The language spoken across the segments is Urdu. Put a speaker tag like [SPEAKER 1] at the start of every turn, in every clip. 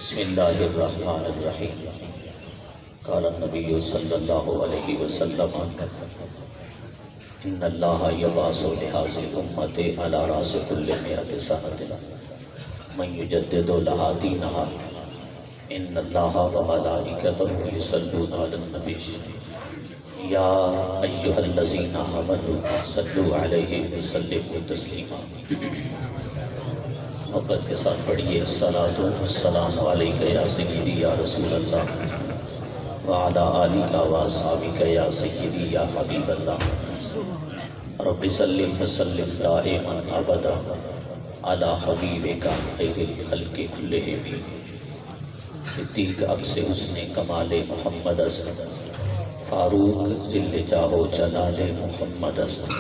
[SPEAKER 1] بسم اللہ الرحمن الرحیم قال النبی صلی اللہ علیہ وسلم ان اللہ یبعث لہذه الامة علی رأس کل 100 سنة من یجدد لها دینها ان اللہ وملائکته یصلون علی النبی یا ایہا الذین آمنوا صلوا علیہ وسلموا تسلیما۔ محبت کے ساتھ پڑھیے الصلاۃ والسلام علیک یا سیدی یا رسول اللہ وعلی آلک واصحابک یا سیدی یا حبیب اللہ رب صلی وسلم دائما ابدا علی حبیبک خیر الخلق کلہم۔ صدیق عکس حسن کمال محمد است، فاروق ذل جاہ و جلال محمد است،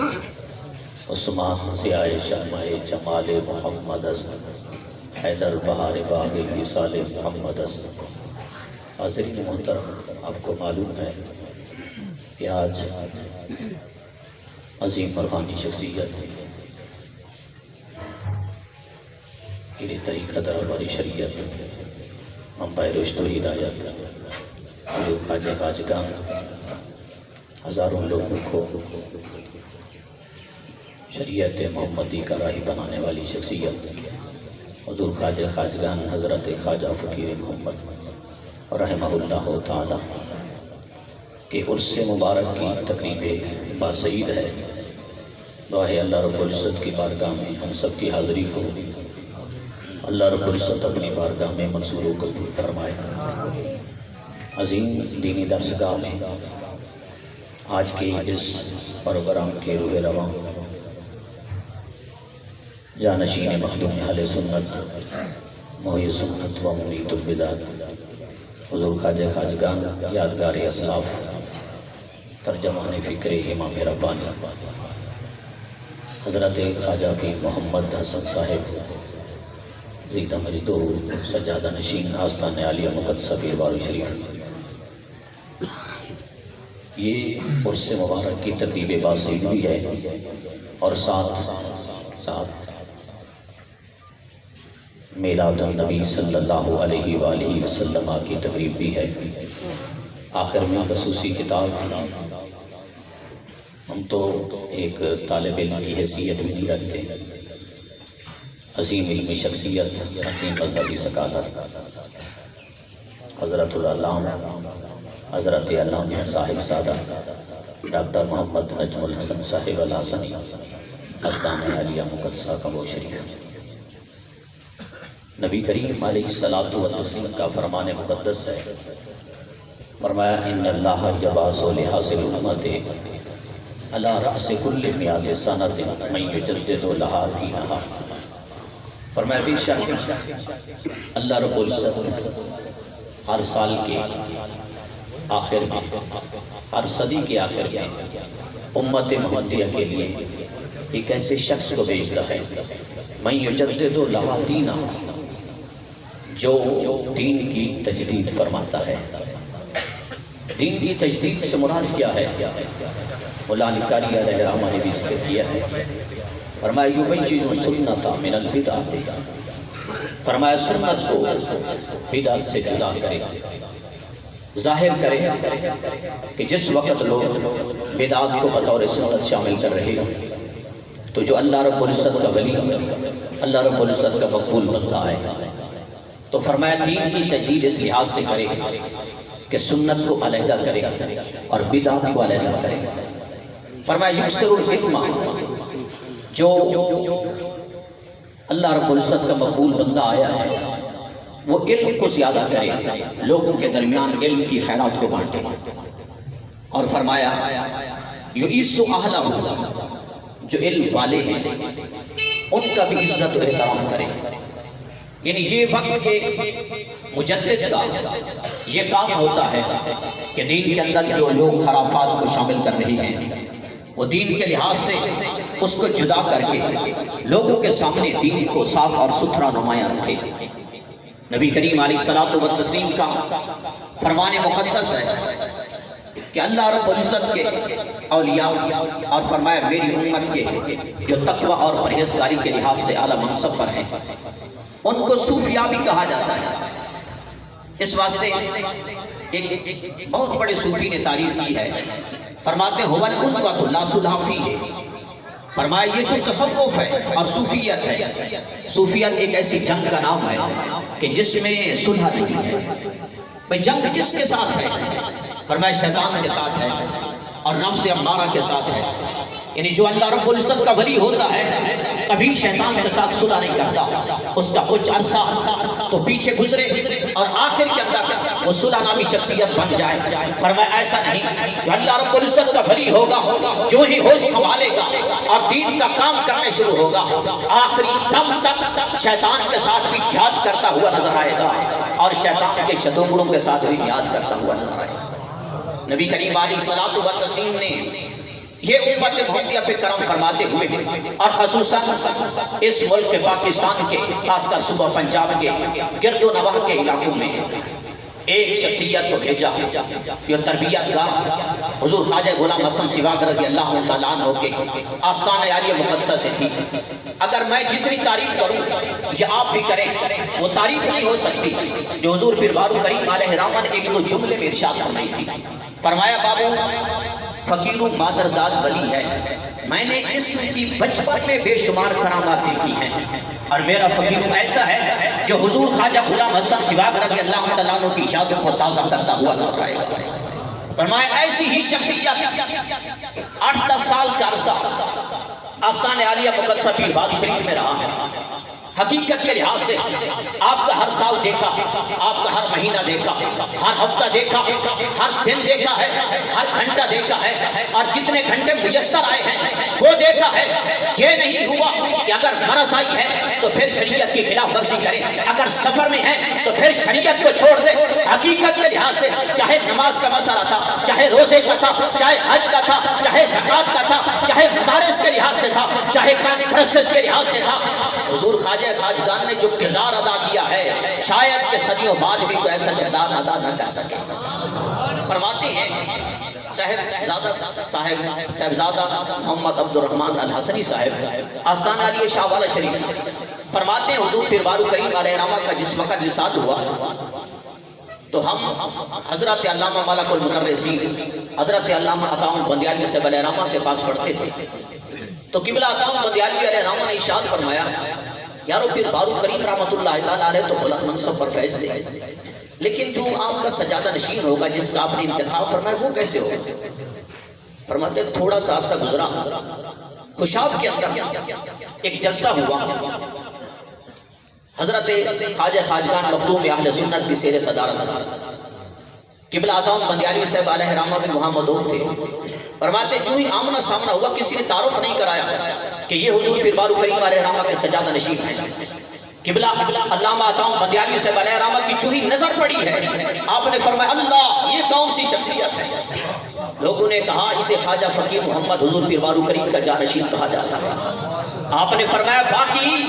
[SPEAKER 1] عثمان ضیاء شمع جمال محمد است، حیدر بہار باغ وصال محمد است۔ حاضرین محترم، آپ کو معلوم ہے کہ آج عظیم روحانی شخصیت یہ طریقہ در ہماری شریعت منبع رشد و ہدایت جو خواجہ خواجگان ہزاروں لوگوں کو شریعت محمدی کا راہی بنانے والی شخصیت حضور خواجہ خواجگان حضرت خواجہ فقیر محمد رحمہ اللہ تعالی کہ عرس مبارک کی تقریب باسعید ہے۔ دعا ہے اللہ رب العزت کی بارگاہ میں ہم سب کی حاضری کو اللہ رب العزت اپنی بارگاہ میں منظور و قبول فرمائے۔ عظیم دینی درسگاہ میں آج کے اس پروگرام کے روح رواں جانشین مخدوم اہل سنت محی سنت و ممیت البدعت حضور خواجہ خواجگان یادگار اسلاف ترجمان فکر امام ربانی حضرت خواجہ پیر محمد حسن صاحب زیدہ مجد و سجادہ نشین آستان عالیہ مقدسہ بیروار شریف، یہ عرس مبارک کی تقریب باسعید بھی ہے اور ساتھ میلاد النبی صلی اللہ علیہ وآلہ وسلم کی تقریب بھی ہے۔ آخر میں خصوصی خطاب، ہم تو ایک طالب علم کی حیثیت بھی نہیں رکھتے، عظیم علمی شخصیت، عظیم مذہبی ثقافت حضرت العلامہ حضرت علامہ صاحب زادہ ڈاکٹر محمد نجم الحسن صاحب الحسنی آستان عالیہ مقدسہ قبو شریف۔ نبی کریم علیہ الصلوۃ والتسلیم کا فرمان مقدس ہے، فرمایا ان اللہ یبعث لہذه الامة علی رأس کل 100 سنة من یجدد لها دینها۔ فرمایا بے شک اللہ رب العزت ہر سال کے آخر میں، ہر صدی کے آخر میں امت محمدیہ کے لیے ایک ایسے شخص کو بھیجتا ہے من یجدد لها دینها، جو دین کی تجدید فرماتا ہے۔ دین کی تجدید سے مراد کیا ہے؟ مولانا قاری علیہ رحمہ نے بھی ذکر کیا ہے، فرمایا یبین سنت من البدعۃ، فرمایا سنت کو بدعت سے جدا کرے، ظاہر کرے کہ جس وقت لوگ بدعات کو بطور سنت شامل کر رہے ہیں تو جو اللہ رب العزت کا ولی، اللہ رب العزت کا مقبول بندہ ہے، تو فرمایا دین کی تجدید اس لحاظ سے کرے کہ سنت کو علیحدہ کرے اور بدعات کو علیحدہ کرے۔ فرمایا یکسر الحکمہ، جو اللہ رب العزت کا مقبول بندہ آیا ہے وہ علم کو زیادہ کرے، لوگوں کے درمیان علم کی خیرات کو بانٹے، اور فرمایا یعز اہلہ، جو علم والے ہیں ان کا بھی عزت و احترام کرے۔ یعنی یہ وقت کے مجدد کا یہ کام ہوتا ہے کہ دین کے اندر جو لوگ خرافات کو شامل کر رہے ہیں وہ دین کے لحاظ سے اس کو جدا کر کے لوگوں کے سامنے دین کو صاف اور ستھرا نمایاں رکھے۔ نبی کریم علیہ الصلوۃ والتسلیم کا فرمان مقدس ہے کہ اللہ رب العزت کے اولیاء، اور فرمایا میری امت کے جو تقوی اور پرہیزگاری کے لحاظ سے اعلیٰ منصب پر ہیں ان کو صوفیاء بھی کہا جاتا ہے۔ اس واسطے ایک بہت بڑے صوفی نے تعریف کی ہے، فرماتے هو القدوۃ لا صلح فیہ، فرمایا یہ جو تصوف ہے اور صوفیت ہے، صوفیت ایک ایسی جنگ کا نام ہے کہ جس میں صلح نہیں ہے۔ بھئی جنگ کس کے ساتھ ہے؟ فرمایا شیطان کے ساتھ ہے اور نفس امارہ کے ساتھ ہے، یعنی جو اللہ رب العزت کا ولی ہوتا ہے کبھی شیطان کے ساتھ صلح نہیں کرتا، اس کا کچھ عرصہ تو پیچھے گزرے اور آخر کے اندر وہ صلح نامی شخصیت بن جائے۔ فرمایا ایسا نہیں، جو اللہ رب العزت کا ولی ہوگا جو ہی ہوش سنبھالے گا اور دین کا کام کرنے شروع ہوگا، آخری دم تک شیطان کے ساتھ بھی جہاد کرتا ہوا نظر آئے گا اور شیطان کے شتومروں کے ساتھ بھی جہاد کرتا ہوا نظر آئے گا۔ نبی کریم علیہ الصلوۃ والتسلیم نے یہ امت محمدیہ پہ کرم فرماتے ہوئے اور خصوصاً اس ملک کے پاکستان کے خاص کر صوبہ پنجاب کے گرد و نواح کے علاقوں میں ایک شخصیت کو بھیجا جو تربیت کا حضور خواجہ غلام حسن سواگ رضی اللہ تعالیٰ عنہ کے آستانہ عالیہ مقدسہ سے تھی۔ اگر میں جتنی تعریف کروں یہ آپ بھی کریں وہ تعریف نہیں ہو سکتی جو حضور پیر بارو کریم علیہ الرحمہ نے ایک دو جملے میں ارشاد فرمائی تھی۔ فرمایا بابو فقیر و مادرزاد ولی ہے، میں نے اس کی بچپن میں بے شمار کرامات دیکھی ہیں اور میرا فقیر ایسا ہے جو حضور خواجہ غلام حسن سواگ رضی اللہ تعالیٰ عنہ کی اشاعتوں کو تازہ کرتا ہوا نظر آئے گا۔ فرمایا ایسی ہی شخصیت 8-10 سال کا عرصہ آستانہ عالیہ مقدسہ پیر بادی شریف میں رہا ہے۔ حقیقت کے لحاظ سے آپ کا ہر سال دیکھا، آپ کا ہر مہینہ دیکھا، ہر ہفتہ دیکھا، ہر دن دیکھا ہے، ہر گھنٹہ دیکھا ہے اور جتنے گھنٹے میسر آئے ہیں وہ دیکھا ہے۔ یہ نہیں ہوا کہ اگر مرض آئی ہے تو پھر شریعت کی خلاف ورزی کرے، اگر سفر میں ہے تو پھر شریعت کو چھوڑ دے۔ حقیقت کے لحاظ سے چاہے نماز کا مسئلہ تھا، چاہے روزے کا تھا، چاہے حج کا تھا، چاہے زکوٰۃ کا تھا، چاہے مدارس کے لحاظ سے تھا، چاہے کانفرنسز کے لحاظ سے تھا، حضور خواجہ خواجگان نے جو کردار ادا کیا ہے شاید کہ صدیوں بعد بھی کوئی ایسا کردار ادا نہ کر سکے۔ فرماتے ہیں صاحبزادہ محمد عبد الرحمن الحسنی صاحب آستانہ علیہ شاہ والا شریف فرماتے ہیں حضور پیر بارو کریم علیہ الرحمہ کا جس وقت وصال ہوا تو ہم حضرت علامہ ملک المدرسین حضرت علامہ عطا بندیالوی صاحب علیہ الرحمہ کے پاس پڑھتے تھے تو قبلہ عطا بندیالوی علیہ الرحمہ نے ارشاد فرمایا یارو پیر بارو کریم رحمت اللہ تعالیٰ علیہ تو بلند منصب پر فیض تھے، لیکن جو آپ کا سجادہ نشین ہوگا جس کا آپ نے انتخاب فرمایا وہ کیسے ہوگا؟ فرماتے تھوڑا سا عرصہ گزرا، خوشاب کے اندر ایک جلسہ ہوا، حضرت خواجہ خواجگان مخدوم اہل سنت کی زیر صدارت تھا، قبلہ عطا بندیالوی صاحب علیہ الرحمہ بھی وہاں موجود تھے۔ فرماتے جو ہی آمنا سامنا ہوا کسی نے تعارف نہیں کرایا کہ یہ حضور پیر بارو کریم علیہ الرحمہ کے سجادہ نشین ہیں۔ قبلہ علامہ عطا بندیالوی صاحب علیہ الرحمہ کی جو ہی نظر پڑی ہے آپ نے فرمایا اللہ یہ کون سی شخصیت ہے؟ لوگوں نے کہا اسے خواجہ فقیر محمد حضور پیر بارو کریم کا جانشین کہا جاتا ہے۔ آپ نے فرمایا باقی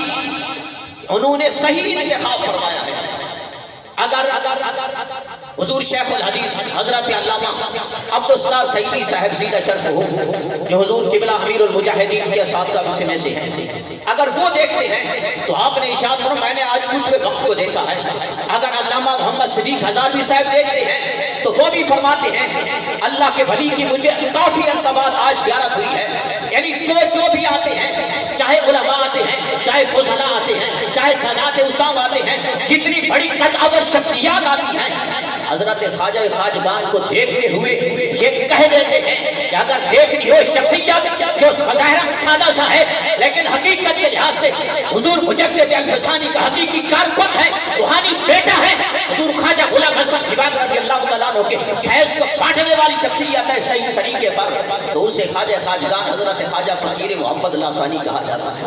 [SPEAKER 1] انہوں نے صحیح انتخاب فرمایا ہے۔ اگر حضور شیخ الحدیث حضرت علامہ عبدالستار سیدی صاحب زیدہ شرف ہو جو حضور قبلہ امیر المجاہدین کے اساتذہ میں سے ہیں، اگر وہ دیکھتے ہیں تو آپ نے ارشاد فرمایا میں نے آج کچھ وقت کو دیکھا ہے۔ اگر علامہ محمد صدیق ہزاروی صاحب دیکھتے ہیں تو وہ بھی فرماتے ہیں اللہ کے ولی کی مجھے کافی عرصہ بعد آج زیارت ہوئی ہے۔ یعنی جو بھی آتے ہیں چاہے علماء آتے ہیں، چاہے فضلاء آتے ہیں، چاہے سادات اسام آتے ہیں، جتنی بڑی قدآور شخصیات آتی ہیں حضرت خواجہ خواجگان کو دیکھتے ہوئے یہ کہہ دیتے ہیں کہ اگر دیکھنی ہو شخصیت جو بظاہر سادہ سا ہے لیکن حقیقت کے لحاظ سے حضور مجدد الفسانی کا حقیقی کارکن ہے، روحانی بیٹا ہے، حضور خواجہ غلام حسن سواگ رضی اللہ تعالیٰ عنہ کے فیض کو بانٹنے والی شخصیت ہے صحیح طریقے پر، تو اسے خواجہ خواجگان حضرت خواجہ فقیر محمد لاسانی کہا جاتا ہے۔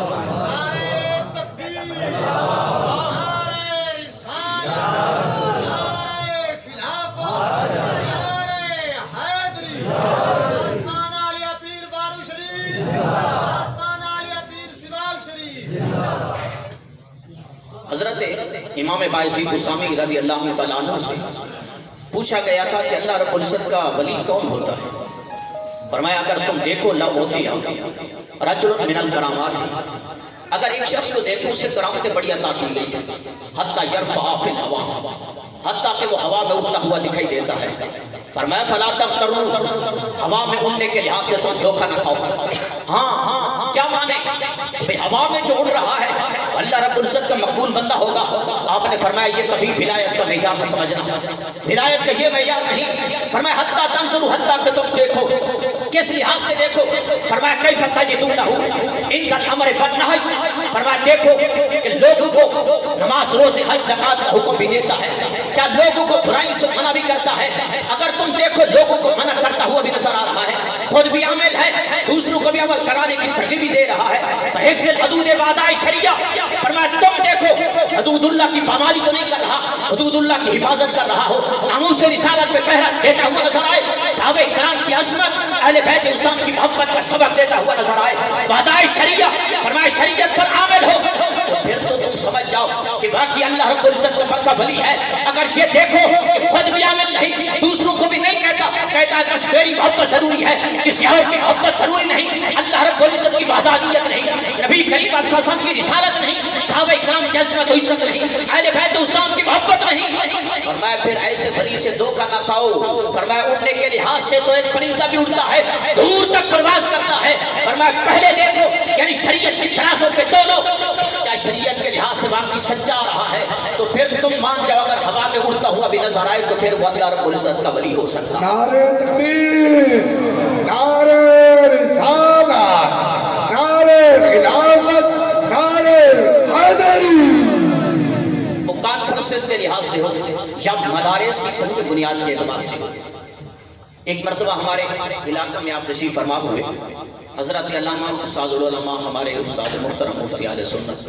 [SPEAKER 1] حضرت امام بایزید بستامی رضی اللہ تعالیٰ عنہ سے پوچھا گیا تھا کہ اللہ رب العزت کا ولی کون ہوتا ہے؟ فرمایا اگر تم دیکھو لو ہوتی ہے رجل من الکرامات، اگر ایک شخص کو دیکھو اسے کرامتیں بڑی عطا کی گئی حتی یرفع فی الہوا، حتیٰ کہ وہ ہوا میں اڑتا ہوا دکھائی دیتا ہے۔ فرمایا فلا تغتروا، ہوا میں اڑنے کے لحاظ سے تم دھوکہ نہ کھاؤ۔ ہاں کیا مانے بھئی ہوا میں جو اڑ رہا ہے اللہ رب العزت کا مقبول بندہ ہوگا۔ آپ نے فرمایا یہ کبھی ولایت کا معیار نہ سمجھنا، ولایت کا یہ معیار نہیں۔ فرمایا حتیٰ تنظروا، حتیٰ کہ تم دیکھو، کس لحاظ سے دیکھو؟ فرمایا کیف تجدونہ عند الامر والنہی، فرمایا دیکھو کہ لوگوں کو نماز روزے حج زکوٰۃ کا حکم بھی دیتا ہے، کیا لوگوں کو برائی سے منع بھی کرتا ہے؟ اگر تم دیکھو لوگوں کو منع کرتا ہوا بھی نظر آ رہا ہے، خود بھی عامل ہے، دوسروں کو بھی عمل کرانے کی ترغیب بھی دے رہا ہے۔ حفظ الحدود واداء شریعہ، فرمایا تم دیکھو حدود اللہ کی پامالی تو نہیں کر رہا، حدود اللہ کی حفاظت کر رہا ہو، ناموس رسالت پہ پہرا دیتا ہوا نظر آئے، صحابہ کرام کی عظمت، اہل بیت اسلام کی محبت کا سبق دیتا ہوا نظر آئے، واداء شریعہ، فرمایا شریعت پر عامل ہو، تو پھر تو تم سمجھ جاؤ کہ واقعی اللہ رب العزت کا پکا ولی ہے۔ اگر یہ دیکھو کہ خود بھی عامل نہیں، دوسروں کو بھی نہیں کہتا ہے بس میری محبت ضروری ہے، کسی اور کی محبت ضروری نہیں، اللہ رب العزت کی وحدانیت نہیں، نبی کریم علیہ السلام کی رسالت نہیں، صحابہ کرام کی عظمت و عزت نہیں، اہل بیت اسلام کی محبت نہیں۔ فرمایا پھر ایسے ولی سے دھوکہ نہ کھاؤ۔ فرمایا اڑنے کے لحاظ سے تو ایک پرندہ بھی اڑتا ہے، دور تک پرواز کرتا ہے۔ فرمایا پہلے دیکھو یعنی شریعت کی ترازو پہ تولو، کیا شریعت کے لحاظ سے واقعی سچا رہا ہے؟ تو پھر تم مان جاؤ اگر ہوا میں اڑتا ہوا بھی نظر آئے تو پھر وہ اللہ رب العزت کا ولی ہو سکتا ہے۔
[SPEAKER 2] نعرہ تکبیر، نعرہ رسالت، نعرہ خلافت، نعرہ حیدری۔
[SPEAKER 1] وہ کانفرنسز کے لحاظ سے ہو یا مدارس کی صحیح بنیاد کے اعتبار سے ہو۔ ایک مرتبہ ہمارے علاقہ میں آپ تشریف فرما ہوئے، حضرت علامہ استاد العلماء ہمارے استاد محترم مفتی اہل سنت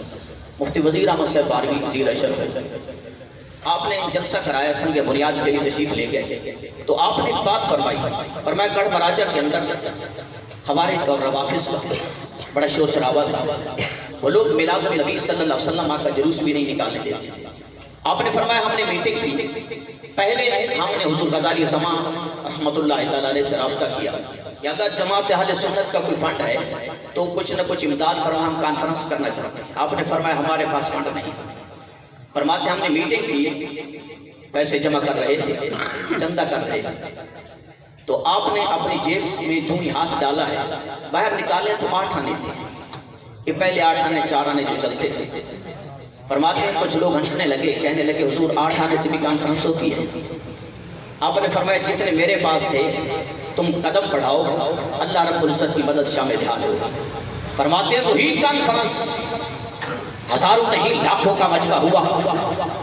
[SPEAKER 1] مفتی وزیر احمد صاحب بارہویں وزیر اشرف ہے، آپ نے جلسہ کرایا، سنگ بنیاد کے لیے تشریف لے گئے، تو آپ نے ایک بات فرمائی، فرمایا گڑھ مراجہ کے اندر خوارج اور روافظ کا بڑا شور شرابہ تھا، وہ لوگ میلاد النبی صلی اللہ علیہ وسلم کا جلوس بھی نہیں نکالنے دیتے۔ آپ نے فرمایا ہم نے میٹنگ کی، پہلے ہم نے حضور غزالی زمان رحمت اللہ تعالیٰ علیہ سے رابطہ کیا کہ اگر جماعت اہل سنت کا کوئی فنڈ ہے تو کچھ نہ کچھ امداد فراہم کانفرنس کرنا چاہتے ہیں۔ آپ نے فرمایا ہمارے پاس فنڈ نہیں۔ فرماتے ہم نے میٹنگ کی، پیسے جمع کر رہے تھے، چندہ کر رہے تھے، تو آپ نے اپنی جیب میں جو ہی ہاتھ ڈالا ہے، باہر نکالے تو 8 آنے تھے، یہ پہلے 8 آنے 4 آنے جو چلتے تھے۔ فرماتے ہیں کچھ لوگ ہنسنے لگے، کہنے لگے حضور 8 آنے سے بھی کانفرنس ہوتی ہے؟ آپ نے فرمایا جتنے میرے پاس تھے تم قدم بڑھاؤ، اللہ رب العزت کی مدد شامل حال ہو۔ فرماتے ہیں وہی کانفرنس ہزاروں نہیں لاکھوں کا مجمع ہوا،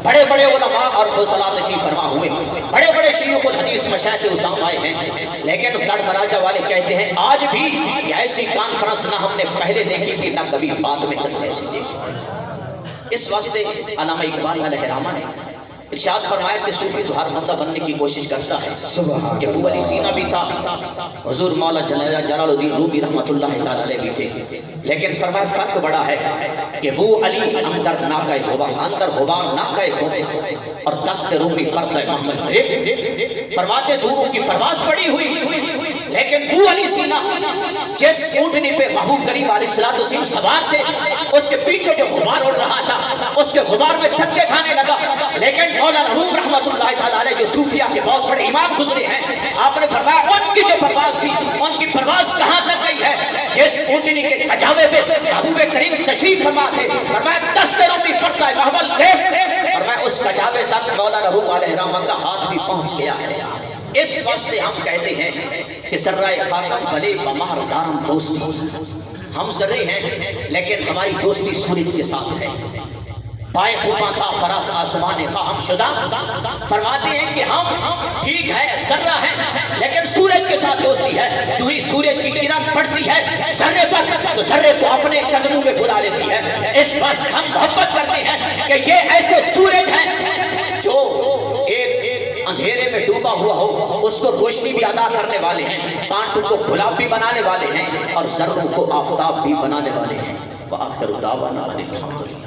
[SPEAKER 1] بڑے بڑے علماء اور فضلاء تشریف فرما ہوئے، بڑے بڑے شیوخ الحدیث مشایخ عظام آئے ہیں، لیکن گڑھ مراجہ والے کہتے ہیں آج بھی ایسی کانفرنس نہ ہم نے پہلے دیکھی تھی نہ کبھی بعد میں کبھی ایسی دیکھی۔ اس واسطے علامہ اقبال علیہ رحمہ نے ارشاد فرمایا کہ صوفی تو ہر بندہ بننے کی کوشش کرتا ہے، کہ ابو علی سینا بھی تھا، حضور مولا جلال الدین رومی رحمت اللہ تعالیٰ علیہ بھی تھے، لیکن فرمایا فرق بڑا ہے کہ ابو علی اندر ناکہ غبار ناکہ اور دست رومی پردہ محمد گرفت۔ فرماتے دوروں کی پرواز پڑی ہوئی، لیکن ابو علی سینا جس اونٹنی پہ محبوب کریم علیہ السلام سوار تھے، اس کے پیچھے جو غبار اڑ رہا تھا اس کے غبار میں دھکے کھانے لگا، لیکن مولانا روم رحمت اللہ تعالیٰ علیہ جو صوفیہ کے بہت بڑے امام گزرے ہیں، آپ نے فرمایا ان کی جو پرواز تھی ان کی پرواز کہاں تک گئی ہے؟ جس اونٹنی کے کجاوے پہ محبوب کریم تشریف فرما تھے، فرمایا دست رومی پردہ محمل گرفت، فرمایا اس کجاوے تک مولانا روم علیہ رحمہ کا ہاتھ بھی پہنچ گیا ہے۔ اس واسطے ہم کہتے ہیں کہ ذرہ خاکم بھلے بمہر دارم دوستی، ہم ذرے ہیں لیکن ہماری دوستی سورج کے ساتھ ہے۔ پائے خوباں تا فراس آسمان خواہم شدہ، فرماتے ہیں کہ ہم ٹھیک ہے ذرہ ہے لیکن سورج کے ساتھ دوستی ہے، جو ہی سورج کی کرن پڑتی ہے ذرے پر تو ذرے کو اپنے قدموں میں بلا لیتی ہے۔ اس واسطے ہم محبت کرتے ہیں کہ یہ ایسے سورج ہیں جو ایک اندھیرے میں ڈوبا ہوا ہو اس کو روشنی بھی عطا کرنے والے ہیں، کانٹوں کو گلاب بھی بنانے والے ہیں اور ذروں کو آفتاب بھی بنانے والے ہیں۔ وآخر دعوانا ان الحمدللہ۔